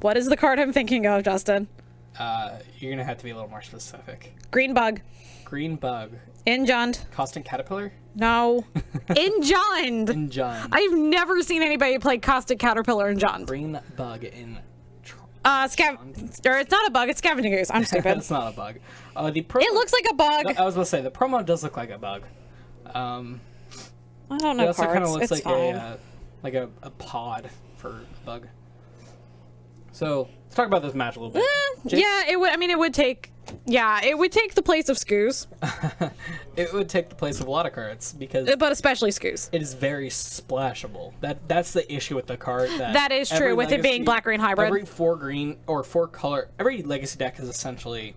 What is the card I'm thinking of, Justin? You're gonna have to be a little more specific. Green bug. Green bug. Enjund. Constant caterpillar? No. Enjund. Enjund. I've never seen anybody play Caustic Caterpillar Enjund. Green bug in... Or it's not a bug, it's Scavenging Goose. I'm stupid. It's not a bug. It looks like a bug. No, I was gonna say, the promo does look like a bug. I don't know. It also kind of looks it's like a pod for a bug. So let's talk about this match a little bit. Yeah, it would. I mean, it would take. Yeah, it would take the place of Scoos. It would take the place of a lot of cards because, but especially Scoos. It is very splashable. That's the issue with the card. That is true with it being black green hybrid. Every 4 green or 4 color, every legacy deck is essentially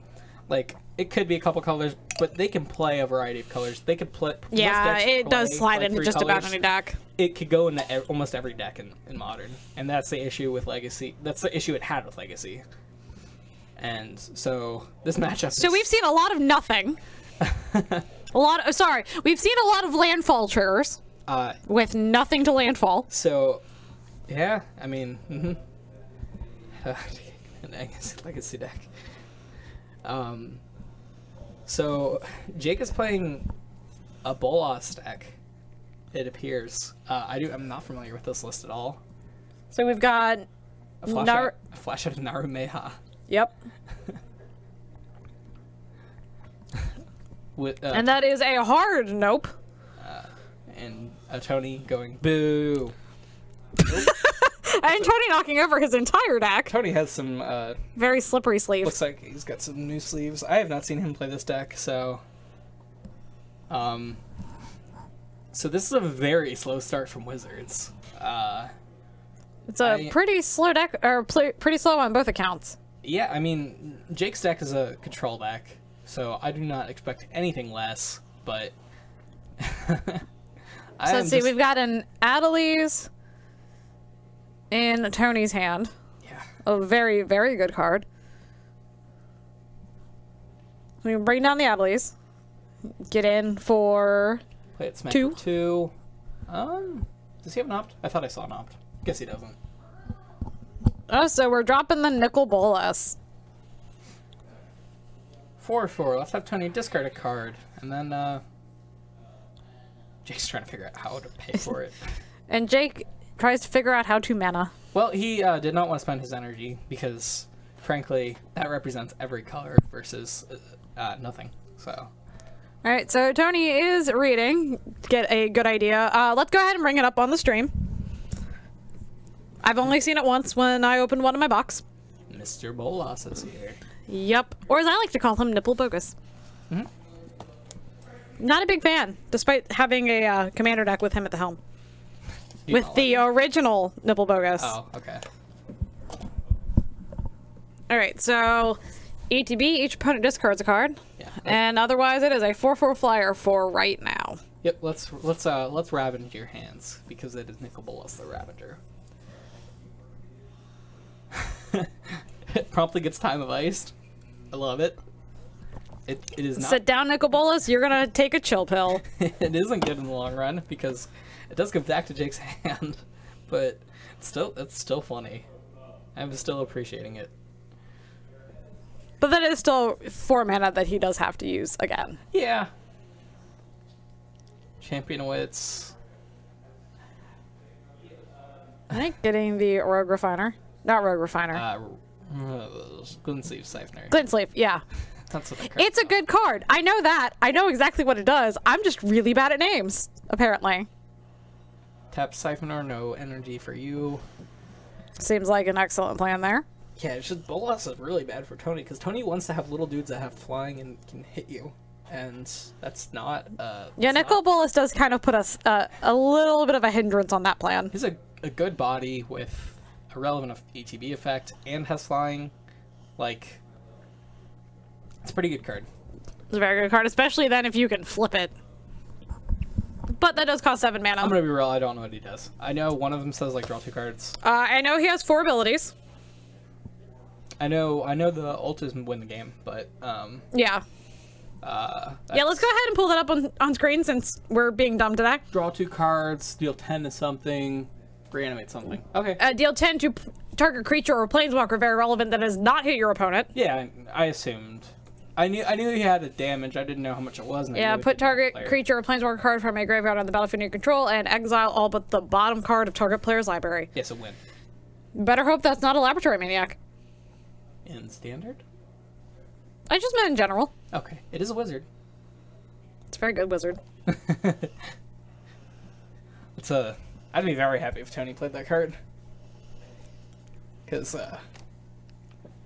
like it could be a couple colors, but they can play a variety of colors. They could play. Yeah, it does slide into just about any deck. It could go into almost every deck in Modern, and that's the issue with Legacy. That's the issue it had with Legacy. And so this matchup. So we've seen a lot of nothing. We've seen a lot of landfall triggers with nothing to landfall. So, yeah, I mean, an Legacy deck. So Jake is playing a Bolas deck. It appears. I'm not familiar with this list at all. So we've got a flash out of Narumeha. Yep. And that is a hard nope. And a Tony going boo. And Tony knocking over his entire deck. Tony has some very slippery sleeves. Looks like he's got some new sleeves. I have not seen him play this deck, so so this is a very slow start from Wizards. It's a pretty slow deck, or pretty slow on both accounts. Yeah, I mean, Jake's deck is a control deck, so I do not expect anything less, but... So let's see, we've got an Adelies in Tony's hand. Yeah. A very, very good card. We can bring down the Adelies. Get in for... Play it smack 2. Does he have an opt? I thought I saw an opt. Guess he doesn't. Oh, so we're dropping the Nicol Bolas. 4/4. Let's have Tony discard a card, and then Jake's trying to figure out how to pay for it. And Jake tries to figure out how to mana. Well, he did not want to spend his energy because, frankly, that represents every color versus nothing. So. All right, so Tony is reading. Get a good idea. Let's go ahead and bring it up on the stream. I've only seen it once when I opened one in my box. Mr. Bolas is here. Yep. Or as I like to call him, Nipple Bogus. Mm-hmm. Not a big fan, despite having a commander deck with him at the helm. With the original Nipple Bogus. Oh, okay. Alright, so ETB, each opponent discards a card. Yeah. And otherwise it is a 4/4 flyer for right now. Yep, let's ravage your hands, because it is Nicol Bolas the Ravager. It promptly gets time of iced. I love it. It is not. Sit down, Nicol Bolas. You're gonna take a chill pill. It isn't good in the long run because it does go back to Jake's hand, but it's still funny. I'm still appreciating it. But that is still 4 mana that he does have to use again. Yeah. Champion Wits. I think getting the Rogue Refiner. Not Rogue Refiner. Glintsleeve Siphoner. Glintsleeve, yeah. That's what it's a good card. I know that. I know exactly what it does. I'm just really bad at names, apparently. Tap Siphoner, no energy for you. Seems like an excellent plan there. Yeah, it's just Bolas is really bad for Tony, because Tony wants to have little dudes that have flying and can hit you. And that's not... yeah, Nicol Bolas does kind of put us a little bit of a hindrance on that plan. He's a good body with a relevant ETB effect and has flying. Like, it's a pretty good card. It's a very good card, especially then if you can flip it. But that does cost 7 mana. I'm gonna be real, I don't know what he does. I know one of them says, like, draw 2 cards. I know he has 4 abilities. I know the ult is win the game, but, yeah. Yeah, let's go ahead and pull that up on screen since we're being dumb today. Draw 2 cards, deal 10 to something. Reanimate something. Okay. Deal 10 to target creature or planeswalker very relevant that does not hit your opponent. Yeah, I assumed. I knew he had a damage. I didn't know how much it was. Yeah, put target creature or planeswalker card from a graveyard on the battlefield under your control and exile all but the bottom card of target player's library. Yes, a win. Better hope that's not a laboratory maniac. In standard? I just meant in general. Okay, it is a wizard. It's a very good wizard. I'd be very happy if Tony played that card. Because,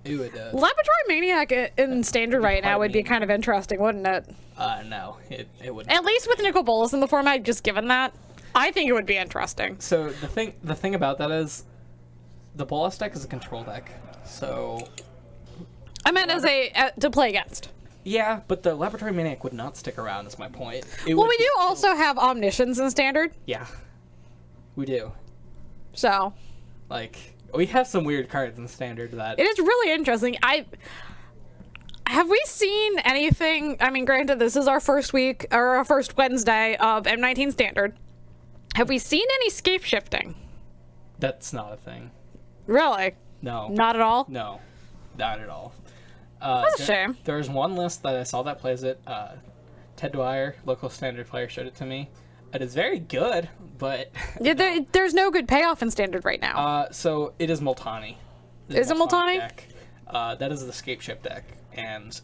it would, Laboratory Maniac in standard right now would be kind of interesting, wouldn't it? No, it wouldn't. At least with Nicol Bolas in the format, just given that, I think it would be interesting. So, the thing about that is, the Bolas deck is a control deck, so... I meant as to play against. Yeah, but the Laboratory Maniac would not stick around, is my point. Well, we do also have Omniscience in standard. Yeah, we do. So... Like, we have some weird cards in standard that... It is really interesting. Have we seen anything... I mean, granted, this is our first week, or our first Wednesday of M19 standard. Have we seen any scape shifting? That's not a thing. Really? No. Not at all? No, not at all. That's a shame. There's one list that I saw that plays it. Ted Dwyer, local standard player, showed it to me. It is very good, but... Yeah, there's no good payoff in standard right now. So it is Multani. Is it Multani? Deck. That is the Scape Shift deck, and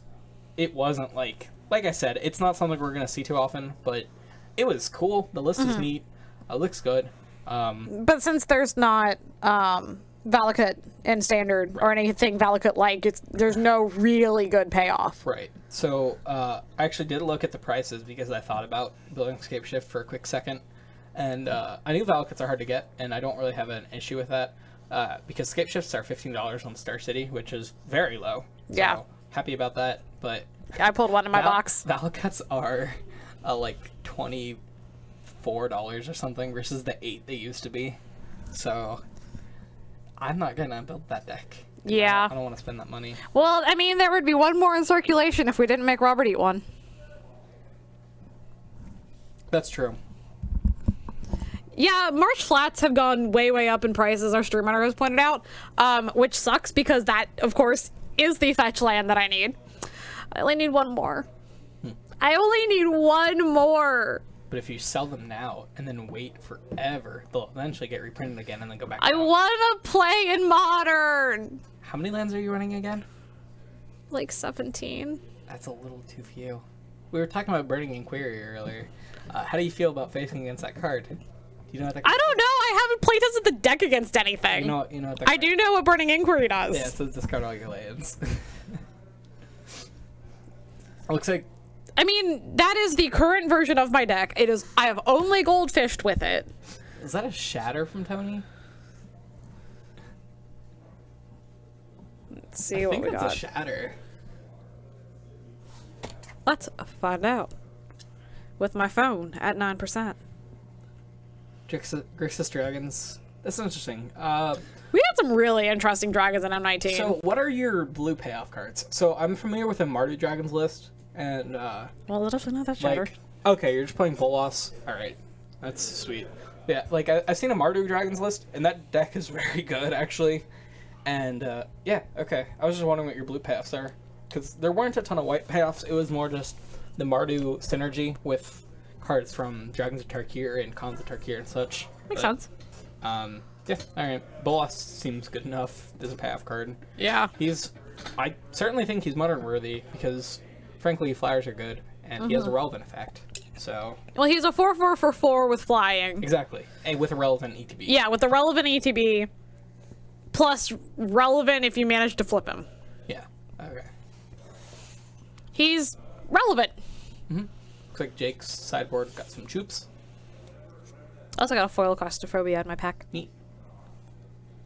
it wasn't like I said, it's not something we're going to see too often, but it was cool. The list is neat. It looks good. But since there's not Valakut in standard or anything Valakut-like, there's no really good payoff. Right. So I actually did look at the prices because I thought about building Scape Shift for a quick second, and I knew Valakuts are hard to get, and I don't really have an issue with that because Scape Shifts are $15 on Star City, which is very low. Yeah. So, happy about that, but... I pulled one in my box. Valakuts are like $24 or something versus the $8 they used to be. So I'm not gonna build that deck. Yeah. I don't want to spend that money. Well, I mean, there would be one more in circulation if we didn't make Robert eat one. That's true. Yeah, March flats have gone way, way up in price, as our streamer has pointed out, which sucks because that, of course, is the fetch land that I need. I only need one more. I only need one more. But if you sell them now and then wait forever, they'll eventually get reprinted again and then go back I want to play in Modern. How many lands are you running again? Like 17. That's a little too few. We were talking about Burning Inquiry earlier. How do you feel about facing against that card? Do you know what that card I don't know. I haven't playtested the deck against anything. You know what that I do know what Burning Inquiry does. Yeah, it says discard all your lands. Looks like... I mean, that is the current version of my deck. It is. I have only goldfished with it. Is that a shatter from Tony? Let's see what we got. I think it's a shatter. Let's find out. With my phone at 9%. Grixis Dragons. That's interesting. We had some really interesting dragons in M19. So, what are your blue payoff cards? So, I'm familiar with the Mardu Dragons list. And, well, definitely not that shatter. Like, okay, you're just playing Bolas. Alright. That's sweet. Yeah, like, I've seen a Mardu Dragons list, and that deck is very good, actually. And, yeah, okay. I was just wondering what your blue payoffs are. Because there weren't a ton of white payoffs. It was more just the Mardu synergy with cards from Dragons of Tarkir and Khans of Tarkir and such. Makes sense. Yeah, alright. Bolas seems good enough as a payoff card. Yeah. I certainly think he's modern worthy, because... Frankly, flyers are good, and he has a relevant effect. So. Well, he's a 4/4 for 4 with flying. Exactly, and with a relevant ETB. Yeah, with the relevant ETB, plus relevant if you manage to flip him. Yeah. Okay. He's relevant. Looks like Jake's sideboard got some troops. I also got a foil claustrophobia in my pack. Neat.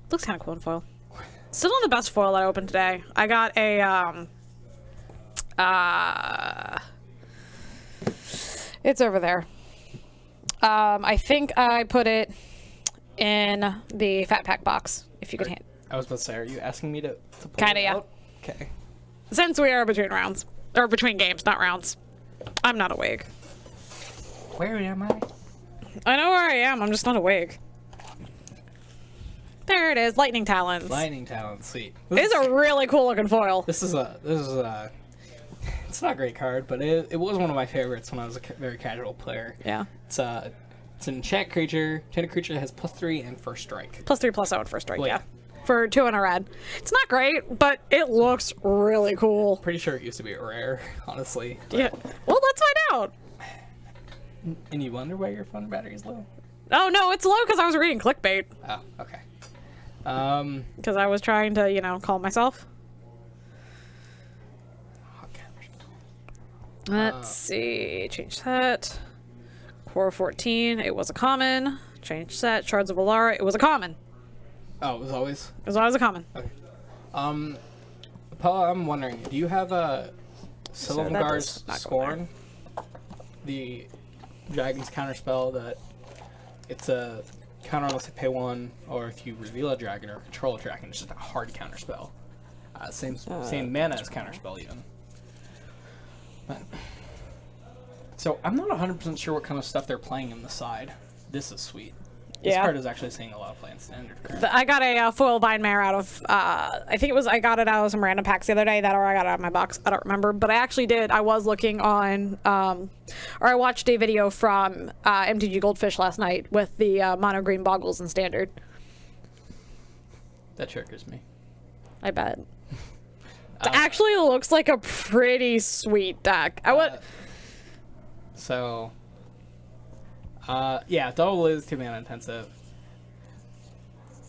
Looks kind of cool in foil. Still not the best foil that I opened today. I got a it's over there. I think I put it in the fat pack box. If you could hand. I was about to say, are you asking me to pull Kinda, it yeah. out? Okay. Since we are between rounds, or between games, not rounds. I'm not awake. Where am I? I know where I am. I'm just not awake. There it is. Lightning Talons. Lightning Talons, sweet. It's a really cool looking foil. This is a it's not a great card, but it was one of my favorites when I was a very casual player. Yeah. It's an enchant creature. Enchanted creature that has +3 and first strike. +3/+0 and first strike. Well, yeah. For 2 and a red. It's not great, but it looks really cool. Pretty sure it used to be a rare, honestly. Yeah. Well, let's find out. And you wonder why your phone battery is low? Oh no, it's low because I was reading clickbait. Oh, okay. Because I was trying to, you know, calm myself. Let's see. Change that. Core 14. It was a common. Change set. Shards of Alara. It was a common. Oh, it was always? It was always a common. Okay. Paula, I'm wondering, do you have a Sylvangar's Scorn? The Dragon's counterspell that it's a counter unless you pay 1, or if you reveal a dragon or control a dragon, it's just a hard counterspell. Same mana as counterspell even. But, so I'm not 100% sure what kind of stuff they're playing in the side. This is sweet. This card is actually seeing a lot of play in standard currently. I got a foil Vine Mare out of, I think it was, I got it out of some random packs the other day, that or I got it out of my box. I don't remember, but I actually did. I was looking on, or I watched a video from MTG Goldfish last night with the mono green boggles in standard. That triggers me. I bet. It actually looks like a pretty sweet deck. I would. Yeah, double is 2 mana intensive.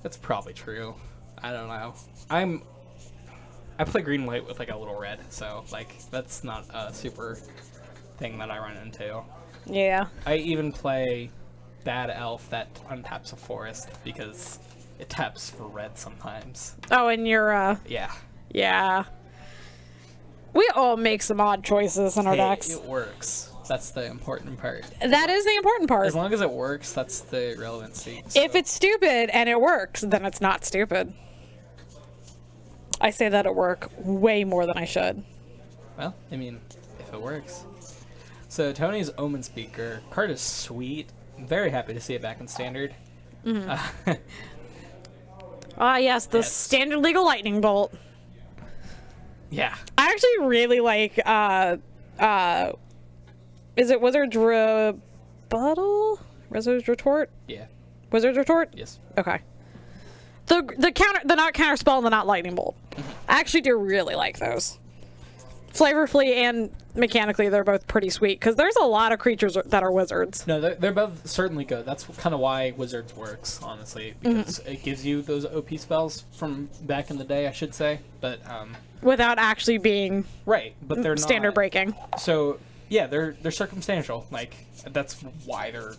That's probably true. I don't know. I play green white with like a little red, so like that's not a super thing that I run into. Yeah. I even play bad elf that untaps a forest because it taps for red sometimes. Oh, and you're yeah. Yeah. We all make some odd choices in our decks. It works. That's the important part. That is the important part. As long as it works, that's the relevancy. So. If it's stupid and it works, then it's not stupid. I say that at work way more than I should. Well, I mean, if it works. So Tony's Omen Speaker card is sweet. I'm very happy to see it back in standard. Mm-hmm. Yes, the standard legal lightning bolt. Yeah. I actually really like is it Wizard's Rebuttal? Wizard's Retort? Yeah. Wizard's Retort? Yes. Okay. The not counter spell and the not lightning bolt. I actually do really like those. Flavorfully and mechanically, they're both pretty sweet because there's a lot of creatures that are wizards. No, they're both certainly good. That's kind of why Wizards works, honestly, because it gives you those OP spells from back in the day, I should say, but without actually being right. But they're standard not breaking. So yeah, they're circumstantial. Like that's why they're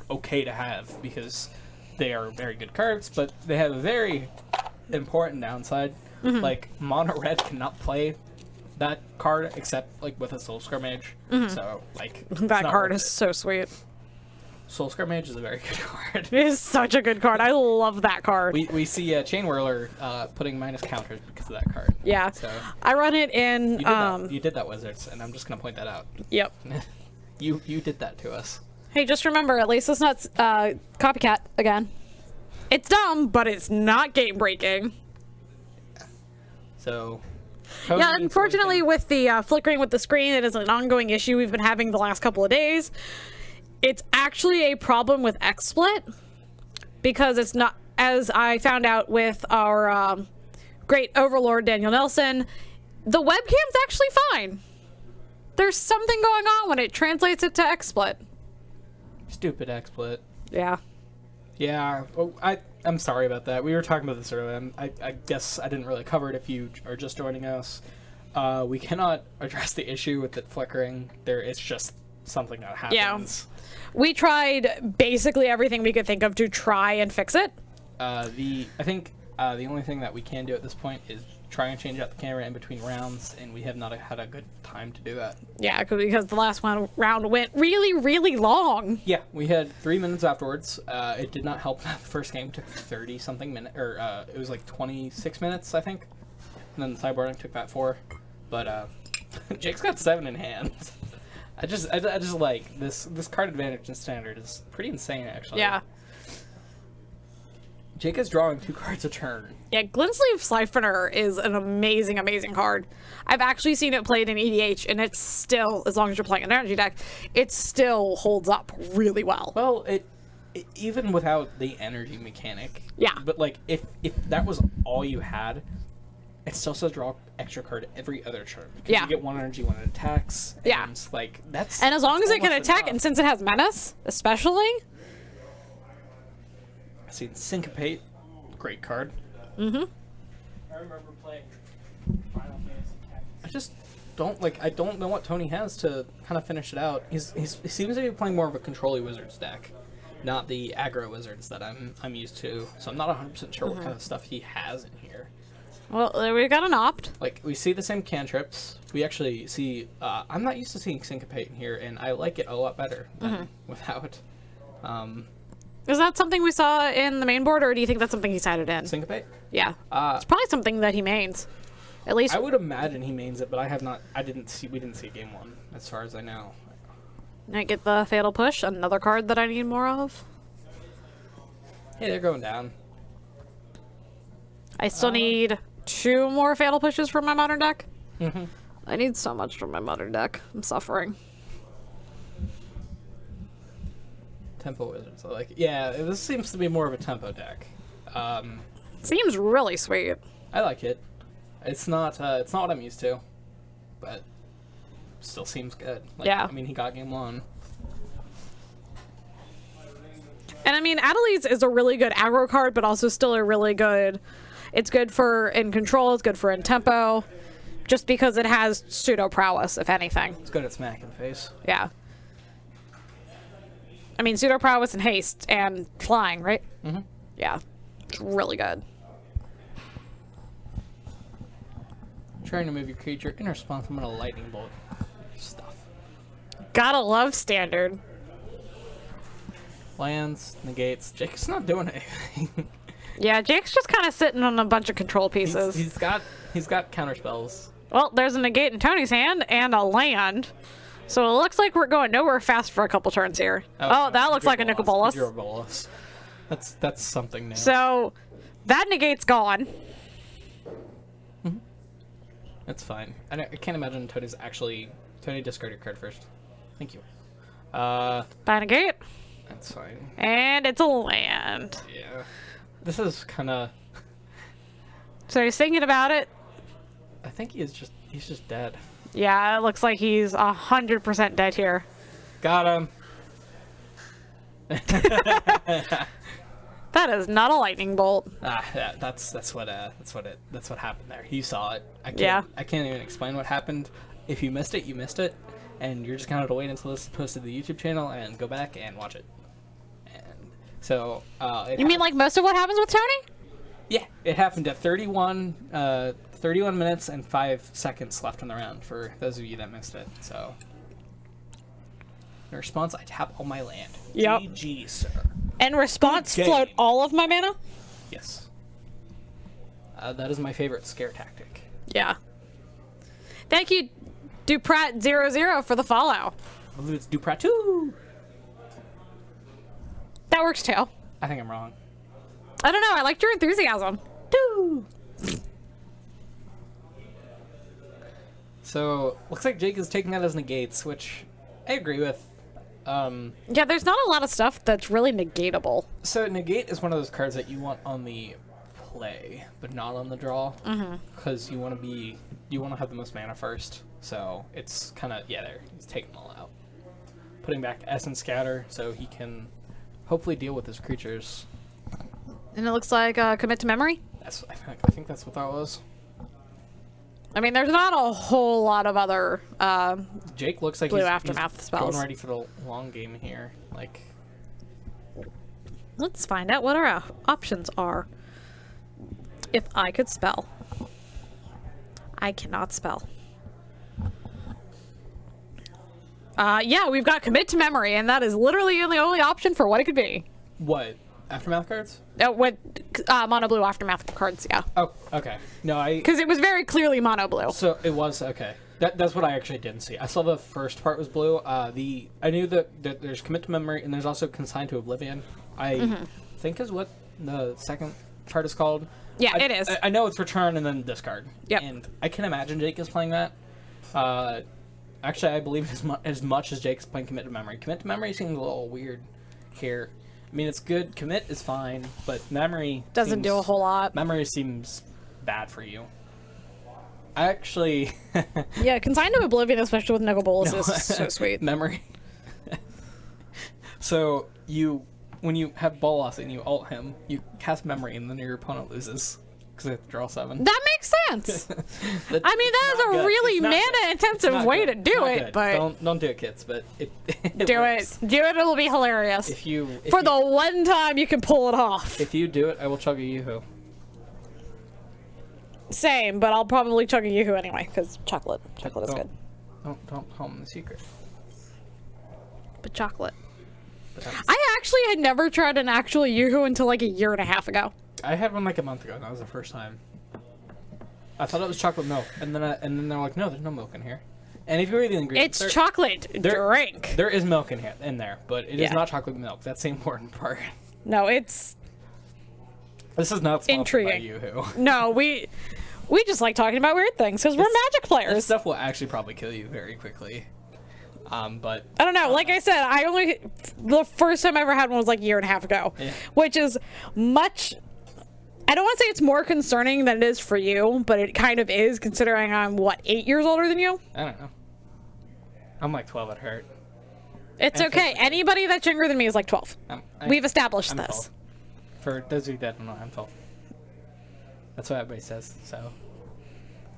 okay to have, because they are very good cards, but they have a very important downside. Like mono red cannot play that card except like with a Soulscar Mage. So like that card is so sweet. Soulscar Mage is a very good card. It is such a good card. I love that card. We see Chain Whirler putting minus counters because of that card. Yeah. So I run it in you did that, Wizards, and I'm just gonna point that out. Yep. you did that to us. Hey, just remember, at least it's not copycat again. It's dumb, but it's not game breaking. So yeah, unfortunately with the flickering with the screen, it is an ongoing issue we've been having the last couple of days. It's actually a problem with XSplit because it's not, as I found out with our great overlord Daniel Nelson, the webcam's actually fine. There's something going on when it translates it to XSplit. Stupid XSplit. Yeah. Yeah, well, I'm sorry about that. We were talking about this earlier. I guess I didn't really cover it if you are just joining us. We cannot address the issue with it flickering. It's just something that happens. Yeah. We tried basically everything we could think of to try and fix it. I think the only thing that we can do at this point is try and change out the camera in between rounds, and we have not had a good time to do that. Yeah, because the last round went really, really long. Yeah, we had 3 minutes afterwards. It did not help that the first game took 30-something minutes, or it was like 26 minutes, I think. And then the sideboarding took about 4. But Jake's got 7 in hand. I just like this card advantage in standard is pretty insane, actually. Yeah. Jake is drawing 2 cards a turn. Yeah, Glintsleeve Siphoner is an amazing, amazing card. I've actually seen it played in EDH, and it's still, as long as you're playing an energy deck, it still holds up really well. Well, it even without the energy mechanic. Yeah. But like, if that was all you had, it still says draw extra card every other turn. Because Yeah. you get 1 energy when it attacks. Yeah. And like that's. And as long as it can almost attack, enough. and since it has Menace, especially. I seen Syncopate, great card. Mm-hmm. I remember playing Final Fantasy Tactics. I just I don't know what Tony has to kind of finish it out. He seems to be playing more of a control-y wizards deck, not the aggro wizards that I'm used to. So I'm not 100% sure what kind of stuff he has in here. Well, we got an opt. Like, we see the same cantrips. We actually see I'm not used to seeing Syncopate in here, and I like it a lot better than without. Is that something we saw in the main board, or do you think that's something he sided in? Syncopate? Yeah. It's probably something that he mains. At least I would imagine he mains it, but I have not. We didn't see game 1, as far as I know. I get the Fatal Push, another card that I need more of. Hey, they're going down. I still need 2 more Fatal Pushes for my modern deck. Mm-hmm. I need so much from my modern deck. I'm suffering. Tempo wizards. I like it. Yeah, this seems to be more of a tempo deck. Seems really sweet. I like it. It's not what I'm used to, but still seems good. Like, Yeah. I mean, he got game 1. And I mean, Adeliz is a really good aggro card, but also still a really good... It's good for in control, it's good for in tempo, just because it has pseudo prowess, if anything. It's good at smack in the face. Yeah. I mean, pseudo prowess and haste and flying, right? Mm-hmm. Yeah. It's really good. Trying to move your creature in response, I'm gonna lightning bolt stuff. Gotta love standard. Lands, negates. Jake's not doing anything. Yeah, Jake's just kind of sitting on a bunch of control pieces. he's got counter spells. Well, there's a negate in Tony's hand and a land. So it looks like we're going nowhere fast for a couple turns here. Oh, that looks like a Nicol Bolas. Bolas. That's something new. So that negate's gone. That's fine. I can't imagine Tony discard your card first. Thank you. By negate. That's fine. And it's a land. Yeah. This is kind of. So he's thinking about it. I think he's just dead. Yeah, it looks like he's 100% dead here. Got him. That is not a lightning bolt. Yeah, that's what happened there. You saw it. I can't even explain what happened. If you missed it, you missed it, and you're just gonna have to wait until this is posted to the YouTube channel and go back and watch it. And so You mean like most of what happens with Tony? Yeah, it happened at 31 minutes and 5 seconds left in the round for those of you that missed it. So, in response, I tap all my land. Yep. GG, sir. And response, Good float game. all of my mana? Yes. That is my favorite scare tactic. Yeah. Thank you, Duprat00 for the follow. I believe it's Duprat 2. That works too. I think I'm wrong. I don't know, I liked your enthusiasm. Doo. So, looks like Jake is taking that as negates, which I agree with. Yeah, there's not a lot of stuff that's really negatable. So, negate is one of those cards that you want on the play, but not on the draw. Because you want to have the most mana first. So, it's kind of, yeah, there. He's taking them all out. Putting back Essence Scatter so he can hopefully deal with his creatures. And it looks like commit to memory. I think that's what that was. I mean, there's not a whole lot of other Jake looks like Blue he's Aftermath spells. going ready for the long game here. Like, let's find out what our options are. If I could spell. I cannot spell. Yeah, we've got commit to memory, and that is literally the only option for what it could be. what? Aftermath cards? With mono blue Aftermath cards, yeah. Oh, okay. No, Because it was very clearly mono blue. So it was okay. That's what I actually didn't see. I saw the first part was blue. I knew that there's commit to memory and there's also consign to oblivion. I think is what the second card is called. Yeah, it is. I know it's return and then discard. Yep. And I can imagine Jake is playing that. Actually, I believe as much as Jake's playing Commit to Memory. Commit to Memory seems a little weird here. I mean, it's good. Commit is fine, but Memory doesn't do a whole lot. Memory seems bad for you. Actually... yeah, Consigned to Oblivion, especially with Nicol Bolas, is so sweet. Memory. So, when you have Bolas and you ult him, you cast Memory and then your opponent loses. Because they have to draw 7. That makes sense. I mean, that is a really mana-intensive way to do it, but... Don't do it, kids, but it do works. it. Do it, it'll be hilarious. For the one time you can pull it off. If you do it, I will chug a Yoo-hoo. Same, but I'll probably chug a Yoo-hoo anyway, because chocolate is good. Don't tell them the secret. But chocolate. I actually had never tried an actual Yoo-hoo until like a year and a half ago. I had one like a month ago, and that was the first time. I thought it was chocolate milk, and then they're like, no, there's no milk in here. And if you read the ingredients, it's chocolate drink. There is milk in there, but it is not chocolate milk. That's the important part. No, it's... This is not sponsored by Yoo-hoo. No, we just like talking about weird things because we're Magic players. This stuff will actually probably kill you very quickly. But I don't know. Like I said, the first time I ever had one was like a year and a half ago, which is much. I don't want to say it's more concerning than it is for you, but it kind of is considering I'm what 8 years older than you. I don't know. I'm like 12 at heart. It's okay. Anybody that's younger than me is like 12. We've established this. 12. For those of you that don't know, I'm 12. That's what everybody says. So.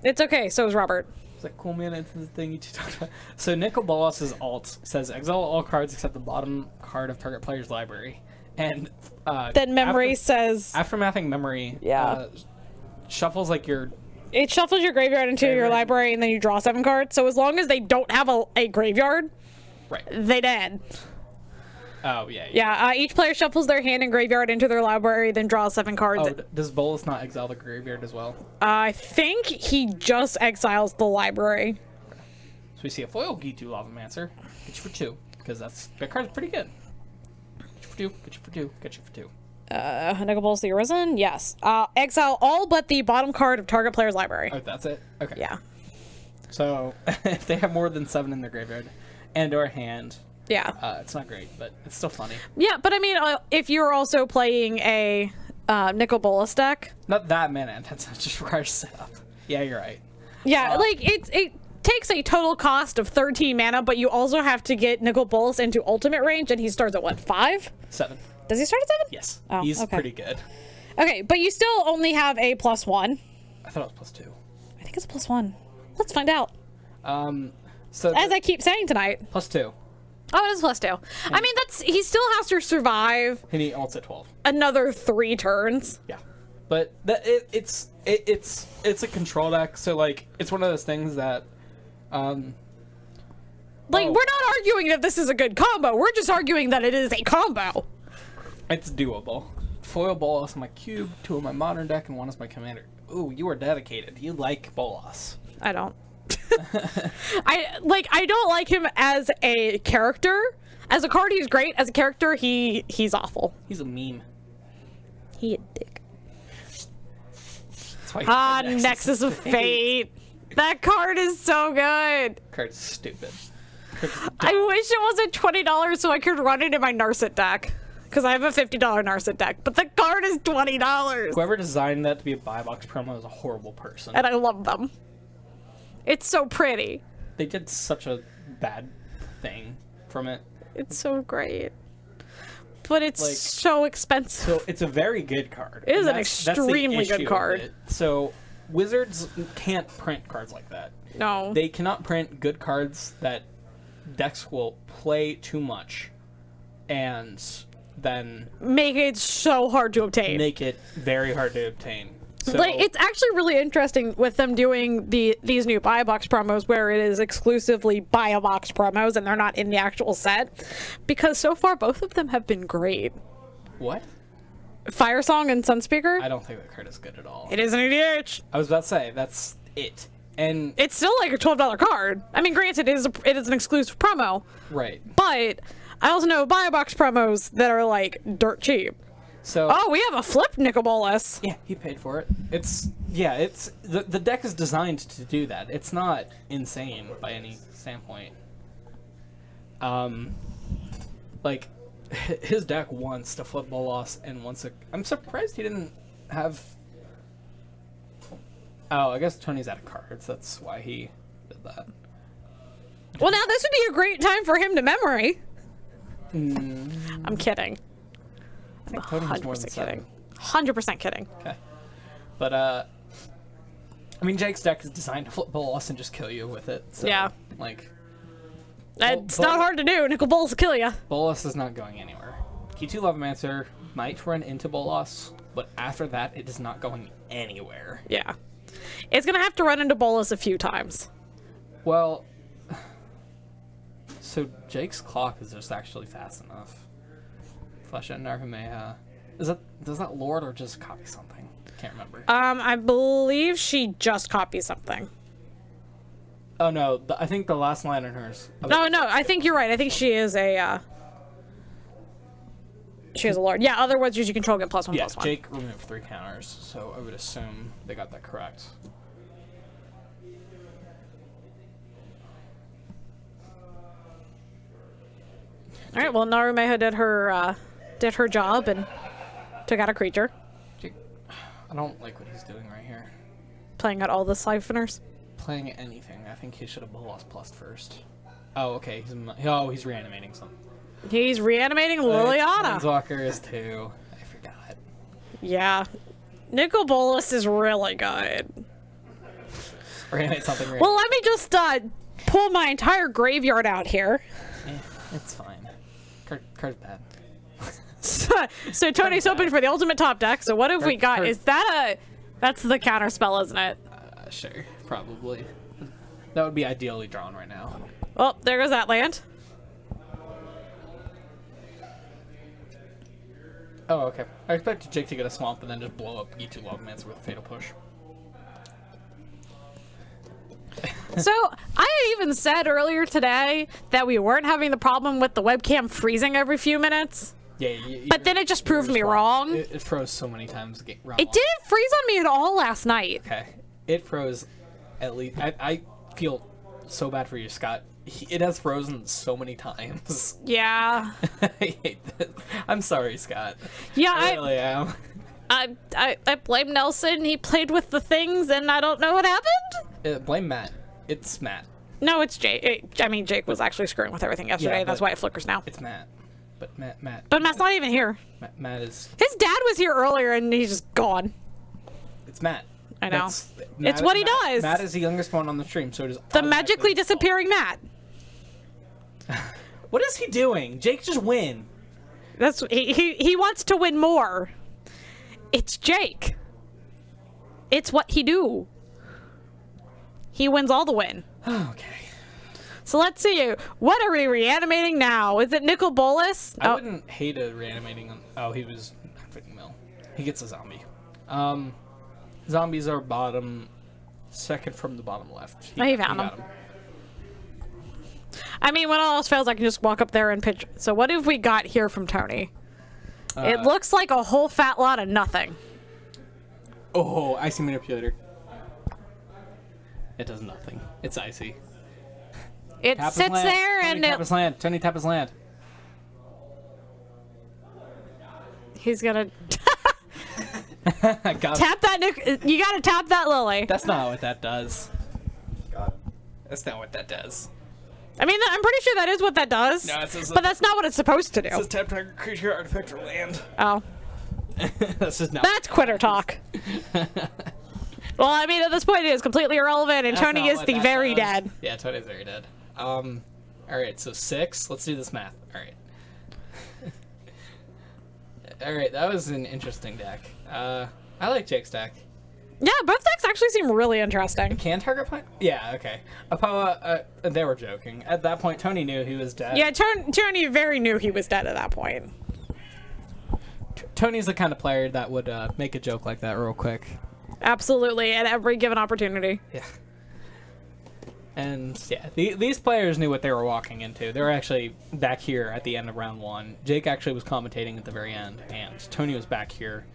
It's okay. So is Robert. It's like, cool, man, it's the thing you two talked about. So Nicol Bolas' alt says, exile all cards except the bottom card of target player's library. And then Memory says... Aftermathing Memory shuffles like your... It shuffles your graveyard into your library, and then you draw 7 cards. So as long as they don't have a graveyard, they dead. Oh, yeah. Yeah, each player shuffles their hand and graveyard into their library, then draws 7 cards. Oh, does Bolas not exile the graveyard as well? I think he just exiles the library. So we see a foil Gitu Lavamancer. Get you for 2, because that card's pretty good. Get you for 2, get you for 2, get you for 2. Nicol Bolas the Arisen? Yes. Exile all but the bottom card of target player's library. Oh, that's it? Okay. Yeah. So, if they have more than 7 in their graveyard and or hand... Yeah. It's not great, but it's still funny. Yeah, but I mean, if you're also playing a Nicol Bolas deck... Not that mana intensive, it just requires setup. Yeah, you're right. Yeah, like, it takes a total cost of 13 mana, but you also have to get Nicol Bolas into ultimate range, and he starts at, what, 5? 7. Does he start at 7? Yes. Oh, he's pretty good. Okay, but you still only have a +1. I thought it was +2. I think it's a +1. Let's find out. So As I keep saying tonight. +2. Oh, it is +2. I mean, he still has to survive. And he ults at 12. Another 3 turns. Yeah, but it's a control deck, so like it's one of those things that, like we're not arguing that this is a good combo. We're just arguing that it is a combo. It's doable. Foil Bolas in my cube, 2 in my modern deck, and 1 is my commander. Ooh, you are dedicated. You like Bolas. I don't. I don't like him as a character. As a card, he's great. As a character, he's awful. He's a meme. He a dick. Nexus of Fate. That card is so good. Card's stupid. I wish it wasn't $20 so I could run it in my Narset deck. Because I have a $50 Narset deck, but the card is $20. Whoever designed that to be a buy box promo is a horrible person. And I love them. It's so pretty. They did such a bad thing from it. It's so great. But it's like, so expensive. So it's a very good card. It is an extremely good card. So Wizards can't print cards like that. No. They cannot print good cards that decks will play too much and then make it so hard to obtain. Make it very hard to obtain. So, like, it's actually really interesting with them doing these new buy a box promos where it is exclusively buy a box promos and they're not in the actual set, because so far both of them have been great. What? Fire Song and Sunspeaker? I don't think that card is good at all. It is an EDH. I was about to say, that's it. And it's still like a $12 card. I mean, granted, it is an exclusive promo. Right. But I also know buy a box promos that are like dirt cheap. So Oh, we have a flip Nicol Bolas. yeah, he paid for it. It's the deck is designed to do that. It's not insane by any standpoint. Like his deck wants to flip Bolas and wants to. I'm surprised he didn't have. Oh, I guess Tony's out of cards. That's why he did that. Well, now this would be a great time for him to memory. I'm kidding. I think Tony has more than 100% seven. kidding. 100% kidding. Okay. But, I mean, Jake's deck is designed to flip Bolas and just kill you with it. So, Yeah. Like, It's not hard to do. Nicol Bolas will kill you. Bolas is not going anywhere. Key 2 Levimancer might run into Bolas, but after that, it is not going anywhere. Yeah. It's going to have to run into Bolas a few times. Well, so Jake's clock is just actually fast enough. Flesh and Narvameha. Does that Lord or just copy something? Can't remember. I believe she just copied something. Oh no, I think the last line in hers. No, I think you're right. I think she is a, she is a Lord. Yeah, other words you control get +1/+1. Yeah, Jake removed 3 counters, so I would assume they got that correct. All right, well, Narumeha did her job and took out a creature, Jake, I don't like what he's doing right here. playing out all the siphoners. Playing anything, I think he should have Bolas plus first. Oh, okay. He's reanimating something. He's reanimating Liliana. Planeswalker is 2. I forgot. Yeah. Nicol Bolas is really good. Reanimate something. Well, let me just pull my entire graveyard out here. It's fine. Card's bad. So Tony's hoping for the ultimate top deck. So what have we got? Is that that's the counter spell, isn't it? Sure, probably. That would be ideally drawn right now. Oh, there goes that land. Oh, okay. I expected Jake to get a swamp and then just blow up E2 Logmancer with a Fatal Push. So I even said earlier today that we weren't having the problem with the webcam freezing every few minutes. Yeah, but then it just proved me wrong. It froze so many times. It didn't freeze on me at all last night. Okay. It froze at least. I feel so bad for you, Scott. It has frozen so many times. Yeah. I hate that. I'm sorry, Scott. Yeah, I really am. I blame Nelson. He played with the things, and I don't know what happened. Blame Matt. It's Matt. No, it's Jake. I mean, Jake was actually screwing with everything yesterday. Yeah, That's why it flickers now. It's Matt. But Matt. But Matt's not even here. Matt is. His dad was here earlier, and he's just gone. It's Matt. I know. Matt, it's what he does. Matt is the youngest one on the stream, so it is the magically disappearing Matt. What is he doing? Jake just win. That's he wants to win more. It's Jake. It's what he do. He wins all the win. Okay. So let's see. What are we reanimating now? Is it Nicol Bolas? I wouldn't hate a reanimating him. Oh, he was activating Mill. He gets a zombie. Zombies are bottom, second from the bottom left. He found him. I mean, when all else fails, I can just walk up there and pitch. So what have we got here from Tony? It looks like a whole fat lot of nothing. Oh, Icy Manipulator. It does nothing. It's icy. It sits there Tony, and tap his land. Tony, tap his land. he's gonna Tap that Nick. You gotta tap that Lily. That's not what that does. Got it. That's not what that does. I mean, I'm pretty sure that is what that does. No, it says but that's not what it's supposed to do. It says tap target creature, artifact, or land. Oh, That's just not. that's quitter talk. Well, I mean, at this point, it is completely irrelevant, and That's Tony not is what the that very does. dead. Yeah, Tony's very dead. All right, so 6. Let's do this math. All right. All right, that was an interesting deck. I like Jake's deck. Yeah, both decks actually seem really interesting. Can target point? Yeah, okay. Apoa, they were joking. At that point, Tony knew he was dead. Yeah, Tony very knew he was dead at that point. Tony's the kind of player that would make a joke like that real quick. Absolutely, at every given opportunity. Yeah. And yeah, these players knew what they were walking into. They were actually back here at the end of round 1. Jake actually was commentating at the very end, and Tony was back here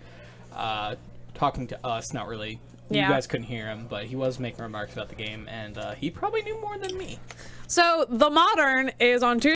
talking to us. Not really. Yeah. You guys couldn't hear him, but he was making remarks about the game, and he probably knew more than me. So the Modern is on Tuesday.